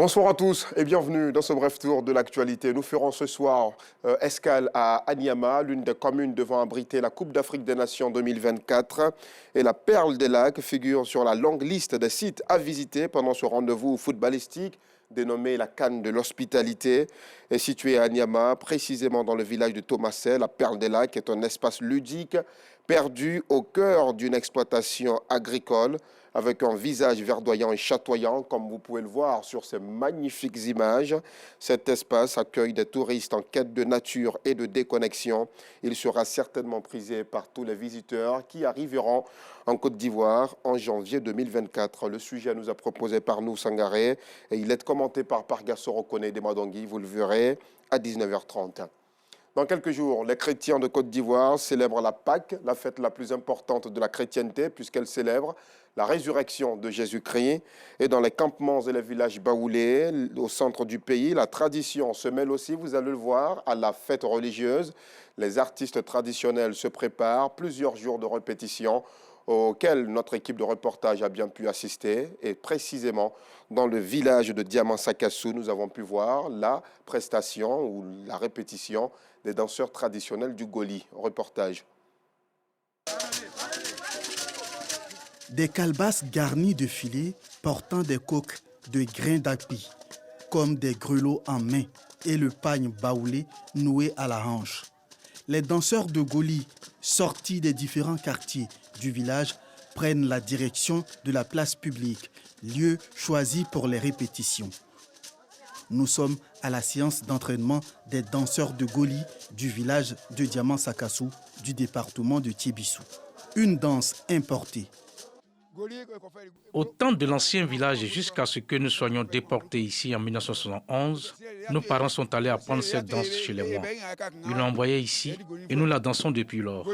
Bonsoir à tous et bienvenue dans ce bref tour de l'actualité. Nous ferons ce soir escale à Anyama, l'une des communes devant abriter la Coupe d'Afrique des Nations 2024. Et la Perle des Lacs figure sur la longue liste des sites à visiter pendant ce rendez-vous footballistique dénommé la Cannes de l'Hospitalité. Est située à Anyama, précisément dans le village de Thomasset. La Perle des Lacs est un espace ludique perdu au cœur d'une exploitation agricole, avec un visage verdoyant et chatoyant, comme vous pouvez le voir sur ces magnifiques images. Cet espace accueille des touristes en quête de nature et de déconnexion. Il sera certainement prisé par tous les visiteurs qui arriveront en Côte d'Ivoire en janvier 2024. Le sujet nous a proposé par nous Sangaré et il est commenté par Parga Sorokone de Madongui. Vous le verrez à 19h30. Dans quelques jours, les chrétiens de Côte d'Ivoire célèbrent la Pâque, la fête la plus importante de la chrétienté, puisqu'elle célèbre la résurrection de Jésus-Christ. Et dans les campements et les villages baoulés, au centre du pays, la tradition se mêle aussi, vous allez le voir, à la fête religieuse. Les artistes traditionnels se préparent, plusieurs jours de répétition auxquels notre équipe de reportage a bien pu assister. Et précisément, dans le village de Diamant-Sakassou, nous avons pu voir la prestation ou la répétition des danseurs traditionnels du Goli. Reportage. Des calebasses garnies de filets portant des coques de grains d'api, comme des grelots en main, et le pagne baoulé noué à la hanche. Les danseurs de Goli, sortis des différents quartiers du village, prennent la direction de la place publique, lieu choisi pour les répétitions. Nous sommes à la séance d'entraînement des danseurs de Goli du village de Diamant-Sakassou du département de Tiébissou. Une danse importée. Au temps de l'ancien village, jusqu'à ce que nous soyons déportés ici en 1971, nos parents sont allés apprendre cette danse chez les Mois. Ils l'ont envoyée ici et nous la dansons depuis lors.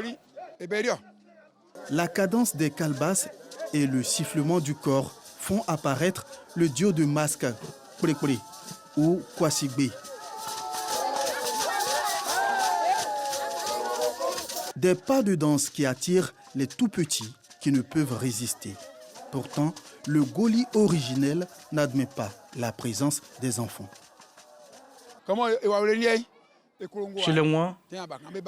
La cadence des calebasses et le sifflement du corps font apparaître le duo de masques Kourekoué ou Kwasigbe. Des pas de danse qui attirent les tout-petits qui ne peuvent résister. Pourtant, le Goli originel n'admet pas la présence des enfants. Chez les Mois,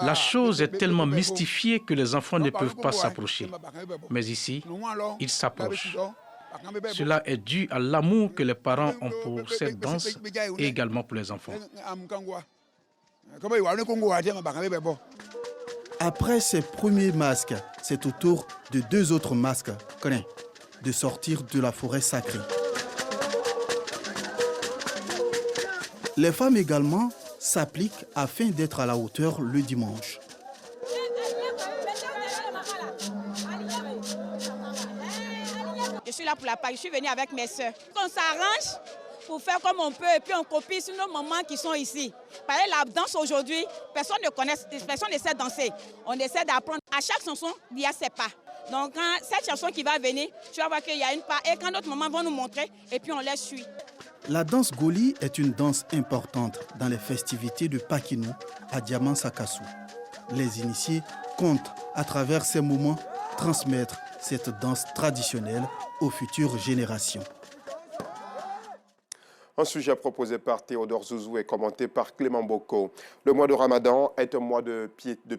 la chose est tellement mystifiée que les enfants ne peuvent pas s'approcher. Mais ici, ils s'approchent. Cela est dû à l'amour que les parents ont pour cette danse et également pour les enfants. Après ces premiers masques, c'est au tour de deux autres masques, de sortir de la forêt sacrée. Les femmes également s'appliquent afin d'être à la hauteur le dimanche. Je suis là pour la Pâque, je suis venue avec mes soeurs. On s'arrange pour faire comme on peut et puis on copie sur nos mamans qui sont ici. Par exemple, la danse aujourd'hui, personne ne sait danser. On essaie d'apprendre. À chaque chanson, il y a ses pas. Donc, quand cette chanson qui va venir, tu vas voir qu'il y a une pas. Et quand d'autres mamans vont nous montrer, et puis on les suit. La danse Goli est une danse importante dans les festivités de Pakinou à Diamant-Sakassou. Les initiés comptent, à travers ces moments, transmettre cette danse traditionnelle aux futures générations. Un sujet proposé par Théodore Zouzou et commenté par Clément Boko. Le mois de Ramadan est un mois de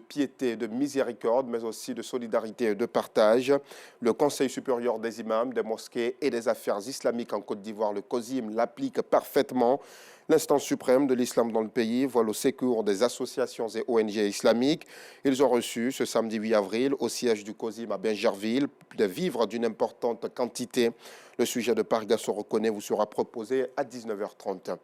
piété, de miséricorde, mais aussi de solidarité et de partage. Le Conseil supérieur des imams, des mosquées et des affaires islamiques en Côte d'Ivoire, le COSIM, l'applique parfaitement. L'instance suprême de l'islam dans le pays vole au secours des associations et ONG islamiques. Ils ont reçu ce samedi 8 avril au siège du COSIM à Bingerville des vivres d'une importante quantité. Le sujet de Parga Sorokone vous sera proposé à 19h30.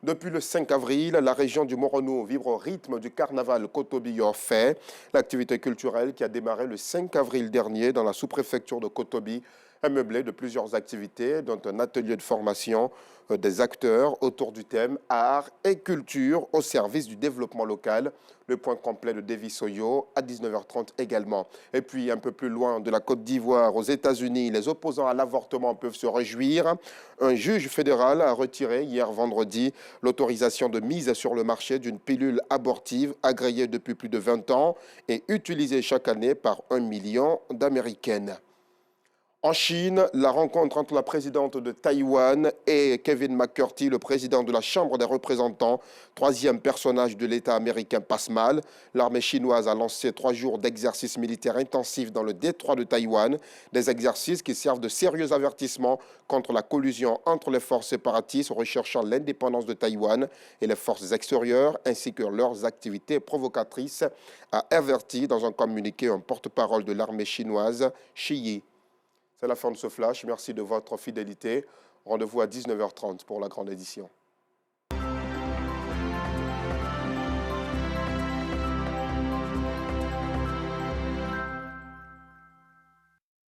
Depuis le 5 avril, la région du Morono vibre au rythme du carnaval Kotobi-Yorfait. L'activité culturelle qui a démarré le 5 avril dernier dans la sous-préfecture de Kotobi est meublée de plusieurs activités, dont un atelier de formation des acteurs autour du thème art et culture au service du développement local. Le point complet de Davy Soyo à 19h30 également. Et puis un peu plus loin de la Côte d'Ivoire, aux États-Unis, les opposants à l'avortement peuvent se réjouir. Un juge fédéral a retiré hier vendredi l'autorisation de mise sur le marché d'une pilule abortive agréée depuis plus de 20 ans et utilisée chaque année par 1 million d'Américaines. En Chine, la rencontre entre la présidente de Taïwan et Kevin McCarthy, le président de la Chambre des représentants, troisième personnage de l'État américain, passe mal. L'armée chinoise a lancé 3 jours d'exercices militaires intensifs dans le détroit de Taïwan, des exercices qui servent de sérieux avertissements contre la collusion entre les forces séparatistes recherchant l'indépendance de Taïwan et les forces extérieures, ainsi que leurs activités provocatrices, a averti dans un communiqué un porte-parole de l'armée chinoise, Shi Yi. C'est la fin de ce flash. Merci de votre fidélité. Rendez-vous à 19h30 pour la grande édition.